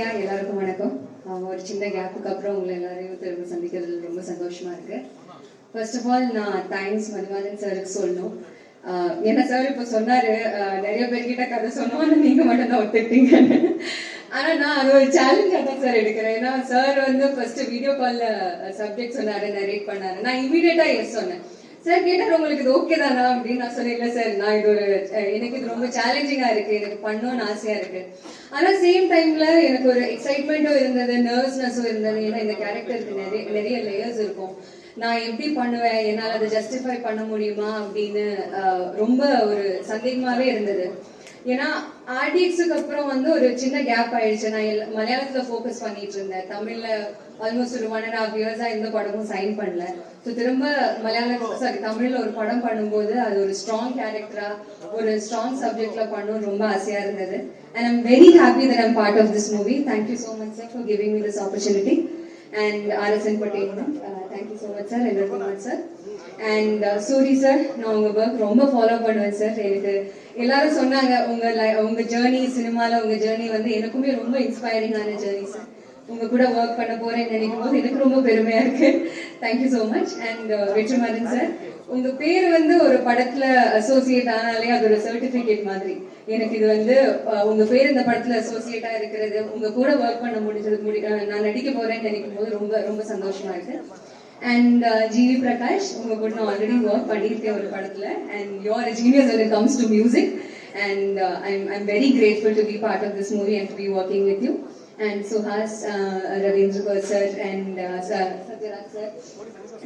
எல்லாருக்கும் வணக்கம். ஒரு சின்ன கேப்புக்கு அப்புறம் உங்களை எல்லாரையும் திரும்ப சந்திக்கிறதுல ரொம்ப சந்தோஷமா இருக்கு. ஃபர்ஸ்ட் ஆஃப் ஆல் நான் தேங்க்ஸ் மணிவாதன் சாருக்கு சொல்லணும். என்ன சார் இப்போ சொன்னாரு, நிறைய பேர்கிட்ட கதை சொன்னோம், நீங்க மட்டும் தான் ஒத்துக்கிட்டீங்கன்னு. ஆனா நான் அது ஒரு சேலஞ்சா தான் சார் எடுக்கிறேன். ஏன்னா சார் ஃபர்ஸ்ட் வீடியோ கால்ல சப்ஜெக்ட் சொன்னாரு, நரேட் பண்ணாரு. நான் இமீடியட்டா எஸ் சொன்னேன். சார் கேட்டார் உங்களுக்கு இது ஓகே தானா அப்படின்னு. நான் சொன்னேன் இல்லை சார், நான் இது எனக்கு இது ரொம்ப சேலஞ்சிங்கா இருக்கு, எனக்கு பண்ணணும்னு ஆசையா இருக்கு. ஆனா சேம் டைம்ல எனக்கு ஒரு எக்ஸைட்மெண்ட்டும் இருந்தது, நர்வஸ்னஸும் இருந்தது. ஏன்னா இந்த கேரக்டருக்கு நிறைய லேயர்ஸ் இருக்கும். நான் எப்படி பண்ணுவேன், என்னால் அதை ஜஸ்டிஃபை பண்ண முடியுமா அப்படின்னு ரொம்ப ஒரு சந்தேகமாவே இருந்தது. ஏன்னா ஆர்டிஎக்ஸுக்கு அப்புறம் ஒரு சின்ன கேப் ஆயிடுச்சு. நான் மலையாளத்துல ஃபோக்கஸ் பண்ணிட்டு இருந்தேன். தமிழ்ல ஆல்மோஸ்ட் ஒரு 1.5 years எந்த படமும் சைன் பண்ணல. ஸோ திரும்ப தமிழ்ல ஒரு படம் பண்ணும்போது அது ஒரு ஸ்ட்ராங் கேரக்டரா, ஒரு ஸ்ட்ராங் சப்ஜெக்ட்ல பண்ணணும்னு ரொம்ப ஆசையா இருந்தது. And I'm very happy that I'm part of this movie. Thank you so much sir for giving me this opportunity. And RS Entertainment, thank you so much sir, entertainment sir. And Soori sir, நான் உங்க work ரொம்ப follow பண்ணுவேன் sir. எனக்கு எல்லாரும் சொன்னாங்க உங்க journey சினிமால, உங்க ஜேர்னி எனக்குமே ரொம்ப இன்ஸ்பைரிங்கான ஜேர்னி சார். உங்க கூட ஒர்க் பண்ண போறேன்னு நினைக்கும் போது எனக்கு ரொம்ப பெருமையா இருக்கு. Thank you so much. And Vetrimaaran sir, உங்க பேர் ஒரு படத்துல அசோசியேட் ஆனாலே அது ஒரு சர்டிபிகேட் மாதிரி. எனக்கு இது உங்க பேர் இந்த படத்துல அசோசியேட்டா இருக்கிறது, உங்க கூட ஒர்க் பண்ண முடிஞ்சது, நான் நடிக்க போறேன்னு நினைக்கும் போது ரொம்ப ரொம்ப சந்தோஷமா இருக்கு. And GV Prakash, உங்க கூட நான் ஆல்ரெடி ஒர்க் பண்ணியிருக்கேன் ஒரு படத்துல. And you are a genius when it comes to music. And I'm very grateful to be part of this movie and to be working with you. And Suhas, Ravindra sir and Satyaraj sir,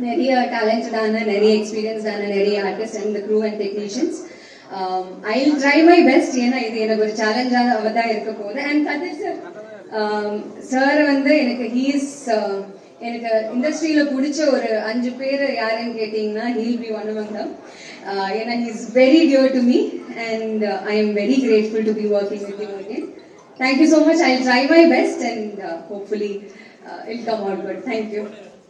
நிறைய டேலண்டடான, நிறைய எக்ஸ்பீரியன்ஸ்டான நிறைய artist and crew and technicians. I'll try my best. ஏன்னா இது எனக்கு ஒரு சேலஞ்சாக தான் இருக்க போகுது. அண்ட் கதிர் சார், சார் எனக்கு எனக்கு இண்டஸ்ட்ரியில பிடிச்ச ஒரு 5 பேர் யாருன்னு கேட்டீங்கன்னா he'll be one among them. ஏன்னா he is very dear to me and I am very grateful to be working with him again. Thank you so much. I'll try my best and hopefully it'll come out good. Thank you.